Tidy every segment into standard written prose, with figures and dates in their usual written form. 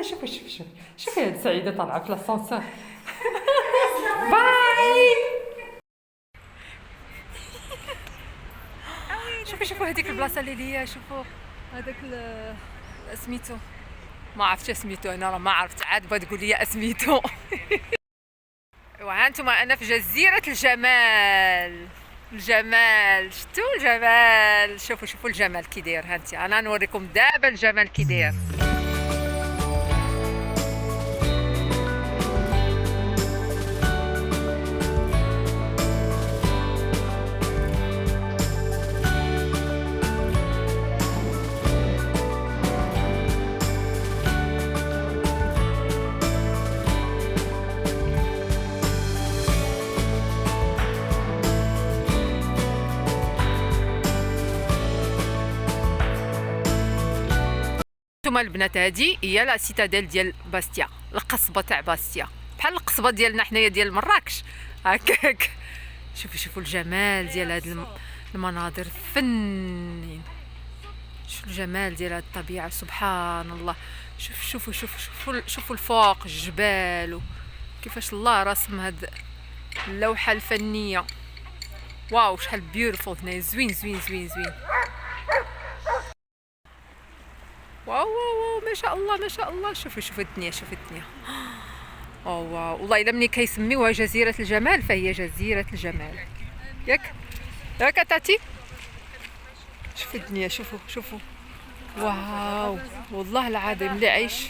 شوفي شوفي شوفي شوفي هاد سعيدة طالعة في لاسانسور. باي. شوفي شوفوا هذيك البلاصة اللي ليا، شوفوا هذاك سميتو، ما عرفتش سميتو، انا راه ما عرفت، عاد بغا تقول لي اسميتو. وها انتما انا في جزيرة الجمال. الجمال، شفتوا الجمال؟ شوفوا شوفوا الجمال كي داير. هانتي انا نوريكم دابا الجمال كي داير. نتوما البنات، هادي هي لا سيتاديل ديال باستيا، القصبه تاع باستيا، بحال القصبه ديالنا حنايا ديال مراكش هكاك. شوفوا شوفوا الجمال ديال هاد المناظر، فنين. شوفوا الجمال ديال هاد الطبيعه، سبحان الله. شوفوا شوفوا شوفوا شوفوا الفوق الجبال كيفاش الله رسم هاد اللوحه الفنيه. واو شحال بيوتيفول هنايا، زوين زوين زوين زوين. واو واو ما شاء الله ما شاء الله. شوفوا شوفوا الدنيا، شوفوا الدنيا. واو والله الا ملي كيسميوها جزيرة الجمال فهي جزيرة الجمال. ياك ياك تاتي. شوفوا الدنيا، شوفوا شوفوا. واو والله العظيم اللي عايش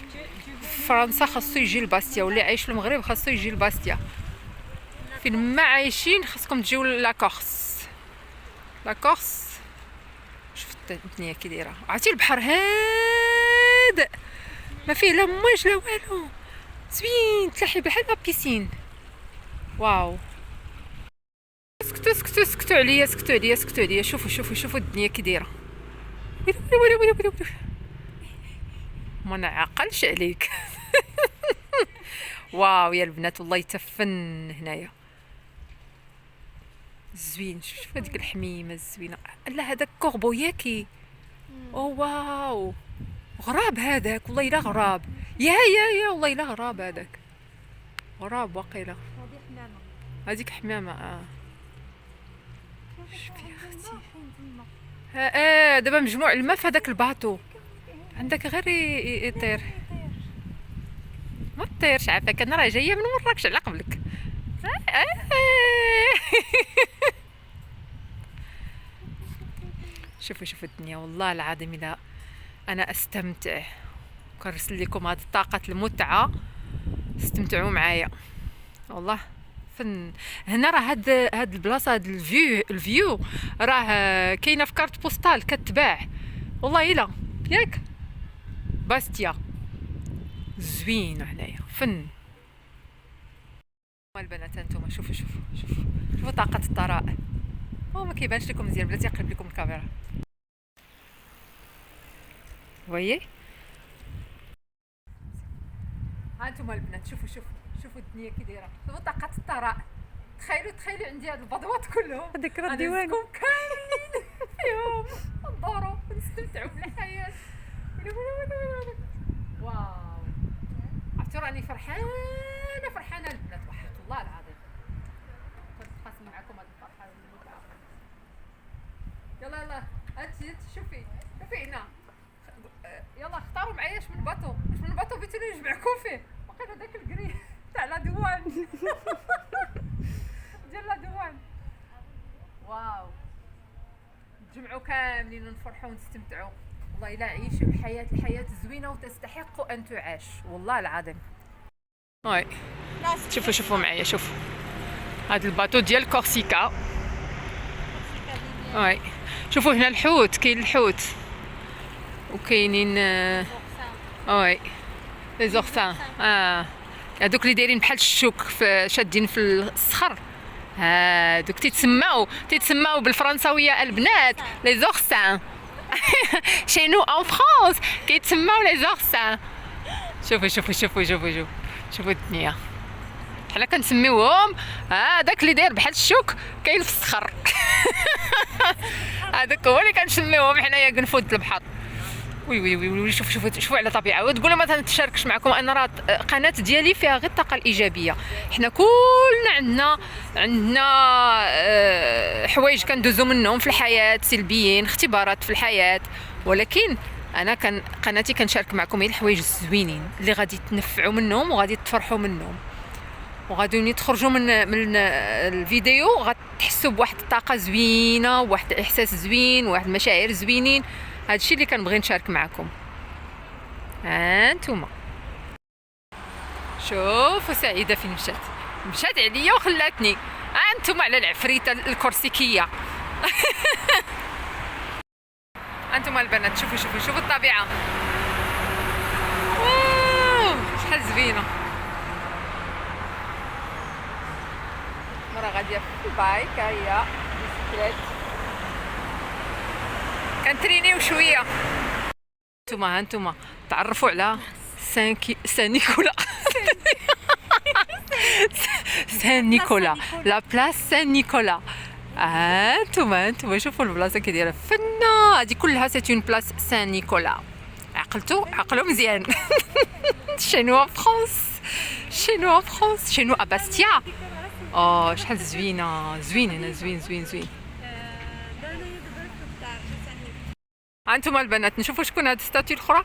في فرنسا خاصو يجي لباستيا، واللي عايش في المغرب خاصو يجي لباستيا. فين ما عايشين خاصكم تجيو لاكورس. لاكورس شوف الدنيا كي دايره. عرفتي البحر هادئ ما فيه لا موج لا والو، زوين تلاحي بحال ما بيسين. واو اسكتوا اسكتوا اسكتوا عليا اسكتوا عليا اسكتوا عليا. شوفوا شوفوا شوفوا الدنيا كي دايره. ما نعقلش عليك. واو يا البنات والله يتفن هنايا، زوين. شوف هذيك الحميمه الزوينه. لا هذاك كوربو ياكي. او واو غراب هذاك، والله الا غراب. يا والله الا غراب هذاك، غراب واقيلا. هذيك حمامه. شوفي يا اختي. دابا مجموع الماء في هذاك الباطو، عندك غير يطير. ما تطيرش عافاك، انا راه جايه من مراكش على قبلك. شوفوا شوفوا الدنيا والله العظيم الا انا استمتع. كنرسل لكم هذه طاقه المتعه، استمتعوا معايا والله. فن هنا راه هاد البلاصه، هاد الفيو راه كاينه في كارت بوستال كتباع والله الا ياك. باستيا زوين هنايا، فن. البنات انتم شوفوا شوفوا شوفوا شوفوا طاقه الثراء. ما كيبانش لكم مزيان، بلاتي نقلب لكم الكاميرا. ويي ها انتم البنات، شوفوا شوفوا شوفوا الدنيا كي دايره، شوفوا طاقه الثراء. تخيلوا عندي هاد البضوات كلهم، هذاك راه الديوان كاملين فيهم ندوروا ونستمتعوا بالحياه. واو عرفتوا راني فرحانه البنات، وحق الله العظيم كنت قاسم معكم هاد الفرحه والمتعه. يلا انت شوفي هنا، يلا اختاروا معايا اش من باطو بغيتو نجمعكم فيه. وقيلا داك الكري تاع لا دوان. ديال لا دوان. واو نتجمعوا كاملين ونفرحوا ونستمتعوا. والله الا عيشوا الحياه زوينه وتستحق ان تعاش والله العظيم. وي شوفوا معايا، شوفوا هذا الباطو ديال كورسيكا. وي شوفوا هنا الحوت، كاين الحوت وكاينين وي لي زورسان. هذوك اللي دايرين بحال الشوك شادين في الصخر، هذوك تيتسماو بالفرنساويه البنات لي زورسان. شي نو ان فرانس كيتسماو لي زورسان. شوفوا الدنيا. حنا كنسميوهم داك اللي داير بحال الشوك كاين في الصخر. هذاك هو اللي كنسميوهم حنايا قنفذ البحر. وي وي وي وي، شوفوا على طبيعه. وتقولوا مثلا تشاركش معكم، انا راه قناه ديالي فيها غير الطاقه الايجابيه. حنا كلنا عندنا حوايج كندوزو منهم في الحياه سلبيين، اختبارات في الحياه، ولكن انا قناتي كنشارك معكم غير الحوايج الزوينين اللي غادي تنفعوا منهم وغادي تفرحوا منهم، وغادي تخرجوا من الفيديو غتحسوا بواحد الطاقه زوينه، وواحد الاحساس زوين، وواحد المشاعر زوينين. هادشي اللي كنبغي نشارك معكم. ها انتوما شوفوا سعيده فين مشات عليا وخلاتني. ها انتوما على العفريته الكورسيكيه. انتوما البنات شوفوا الطبيعه. واو شحال زوينه. مرة غاديه في البايك، ها هي بيسكليت كنترينيو شويه. هانتوما تعرفوا على سان نيكولا. سان نيكولا، لا بلاص سان نيكولا. انتوما شوفوا البلاصه كي دايره فنه. هذه كلها سيت اون بلاص سان نيكولا. عقلوا مزيان. شنو فرانس، شنو اباستيا. شحال زوينه هنا، زوين. انتوما البنات نشوفوا شكون هاد الستاتيو الاخرى.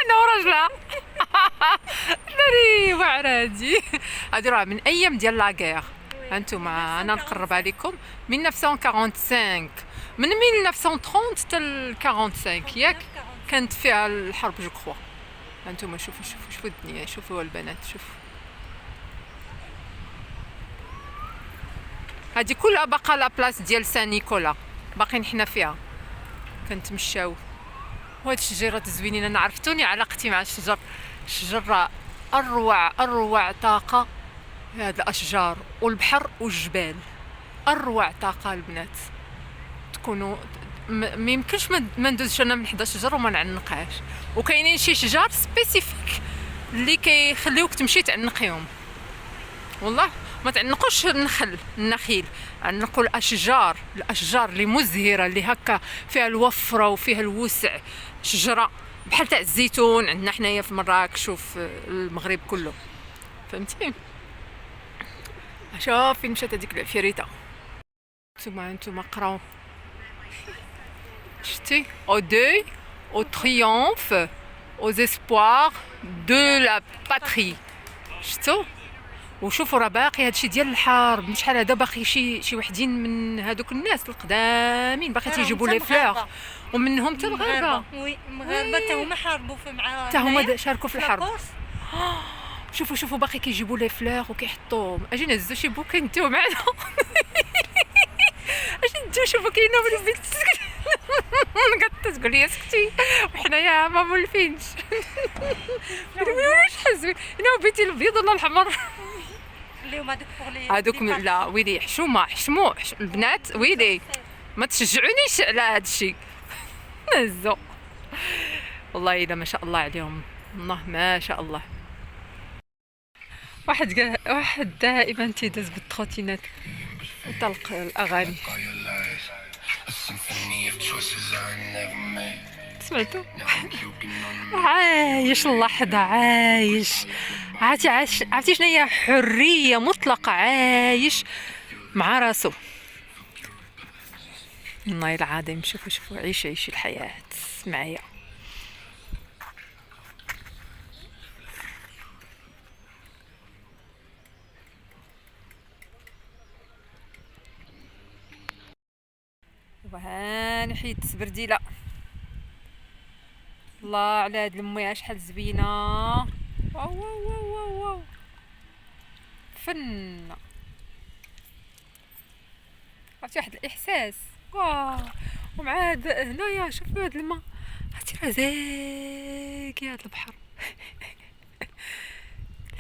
انا وراجلها. دري وعرادي. هادي راه من ايام ديال لاغير. انتوما انا نقربها لكم من 1945، من 1930 حتى 45 ياك كانت فيها الحرب جو كخوا. انتوما شوفوا الدنيا، شوفوا البنات، شوفوا هادي كلها باقا لا بلاص ديال سان نيكولا، باقيين حنا فيها كنتمشاو. وهاد الشجيرات زوينين. انا عرفتوني علاقتي مع الشجر. الشجر اروع طاقه، هاد الاشجار والبحر والجبال اروع طاقه البنات. تكونوا ما يمكنش ما ندوزش انا من حدا شجر وما نعنقهاش. وكاينين شي شجار سبيسيفيك اللي كيخليوك تمشي تعنقيهم. والله ما تعنقوش النخيل، عنقوا الاشجار اللي مزهره، اللي هكا فيها الوفره وفيها الوسع. شجره بحال تاع الزيتون عندنا حنايا في مراكش وفي المغرب كله، فهمتي. شوف فين مشات هذيك العفيريته. انتوما قراو. شتي او دوي او تريومف او زيسبوار دو لا باتري. شتو وشوفوا راه باقي هادشي ديال الحرب. من شحال هذا باقي شي وحدين من هذوك الناس القدامين باقي تيجيبوا لي فلور، ومنهم حتى المغاربه. وي المغاربه حتى هما حاربوا مع حتى هما شاركوا في الحرب. شوفوا باقي كيجيبوا لي فلور وكيحطوهم. اجي نهزوا شي بوكي نتو معنا. اجي نتو شوفوا كاينه من البيت. قعدت تقول لي اسكتي وحنايا ما مولفينش. شحال زوين. انا بيتي الابيض ولا الاحمر. هذوك لا ويلي حشومه البنات. ويلي ما تشجعونيش على هذا الشيء. نهزو والله الا ما شاء الله عليهم، والله ما شاء الله. واحد دائما تيدز بالتروتينات وطلق الاغاني. سمعتوا؟ عايش اللحظه، عايش. عرفتي شنو هي حريه مطلقه، عايش مع راسو. والله العظيم. شوفوا عيشي الحياه معايا. وهاني حيت السبرديله. الله على هاد المياه شحال زوينه. واو فن. عرفتي واحد الاحساس. واو. ومع هاد هنايا شوفوا هاد الماء، عرفتي راه زاكي هاد البحر.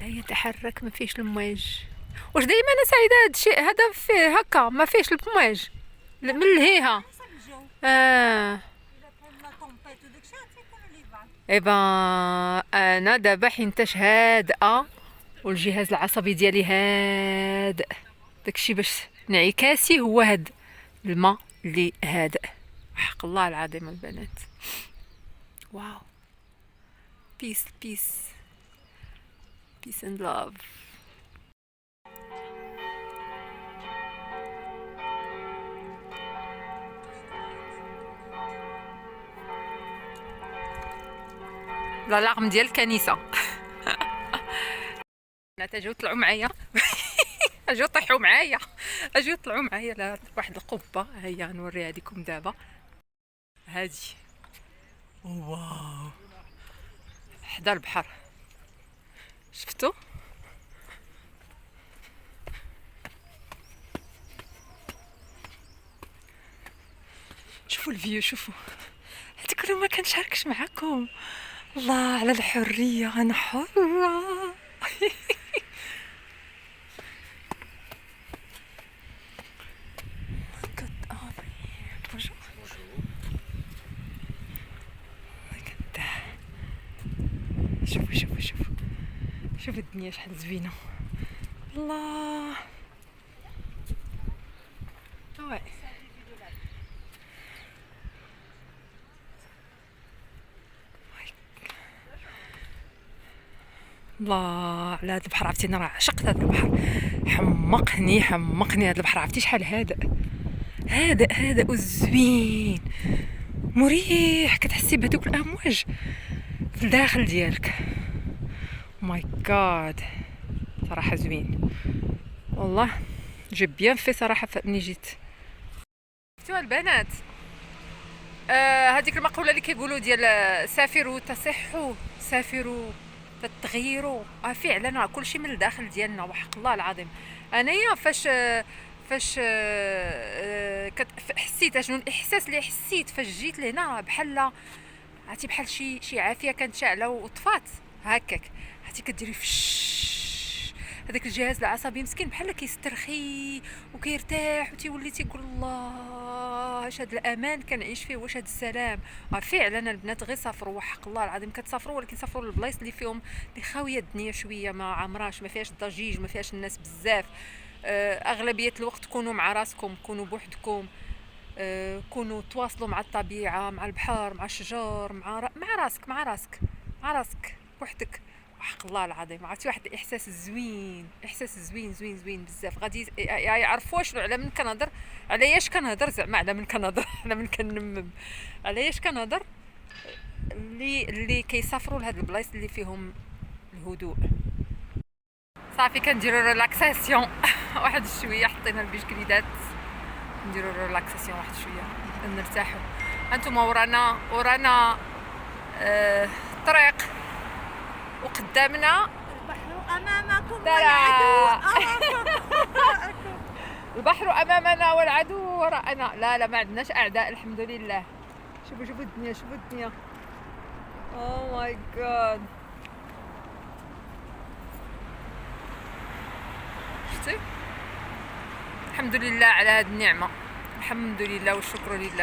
لا يتحرك، ما فيش المواج. واش دائما انا سعيده هاد الشيء هذا فيه هكا ما فيش المواج من الهيها. ايبا انا دابا حينتاش هادئه والجهاز العصبي ديالي هادئ، داكشي باش انعكاسي هو هاد الماء اللي هادئ. حق الله العظيم البنات. واو. بيس بيس بيس اند لاف. الالارم ديال الكنيسه. اجيو طلعوا معايا. اجيو طيحوا معايا. اجيو طلعوا معايا لواحد القبه. ها هي نوريها لكم دابا. هادي. واو. حدا البحر. شفتوا؟ شوفوا الفيو، شوفوا هادي كله ما كنشاركش معاكم. الله على الحريه، انا حره. شوفوا شوفوا شوفوا شوفوا الدنيا شحال زوينه. الله. وي. الله على هذا البحر، عرفتي انا راه عشقت هذا البحر. حمقني هذا البحر، عرفتي شحال هادئ وزوين مريح. كتحسي بهذوك الامواج في الداخل ديالك. ماي جاد صراحه زوين والله. جي بيان في صراحه ملي جيت. شفتوا البنات؟ هذيك المقوله اللي كيقولوا ديال سافروا تصحوا سافروا تتغيروا. فعلا كلشي من الداخل ديالنا وحق الله العظيم. انايا فاش حسيت شنو الاحساس اللي حسيت فاش جيت لهنا، بحال عرفتي بحال شي عافيه كانت شاعله وطفات هكاك. عرفتي كديري هذاك الجهاز العصبي مسكين بحال كيسترخي وكيرتاح وتيولي تيقول الله واش هذا الامان كنعيش فيه، واش هذا السلام. فعلا البنات غير سافروا وحق الله العظيم. كتسافروا ولكن سافروا للبلايص اللي فيهم اللي خاويه الدنيا شويه، ما عمراش، ما فيهاش الضجيج، ما فيهاش الناس بزاف. اغلبيه الوقت كونوا مع راسكم، كونوا بوحدكم، كونوا تواصلوا مع الطبيعه، مع البحر، مع الشجر، مع راسك بوحدك. حق الله العظيم عرفتي واحد الاحساس زوين، احساس زوين بزاف. غادي يعرفوا شنو على من كنهضر، علاش كنهضر زعما على من كنهضر على من كنمم، علاش كنهضر اللي كيسافروا لهاد البلايص اللي فيهم الهدوء. صافي كنديروا ريلاكساسيون. واحد شويه حطينا البشكليدات نديروا ريلاكساسيون واحد شويه نرتاحوا. انتم ورانا الطريق وقدامنا البحر أمامكم والعدو أمامكم. البحر امامنا والعدو وراءنا. لا ما عندناش اعداء الحمد لله. شوفوا الدنيا. او ماي جاد. شفتي؟ الحمد لله على هذه النعمه، الحمد لله والشكر لله.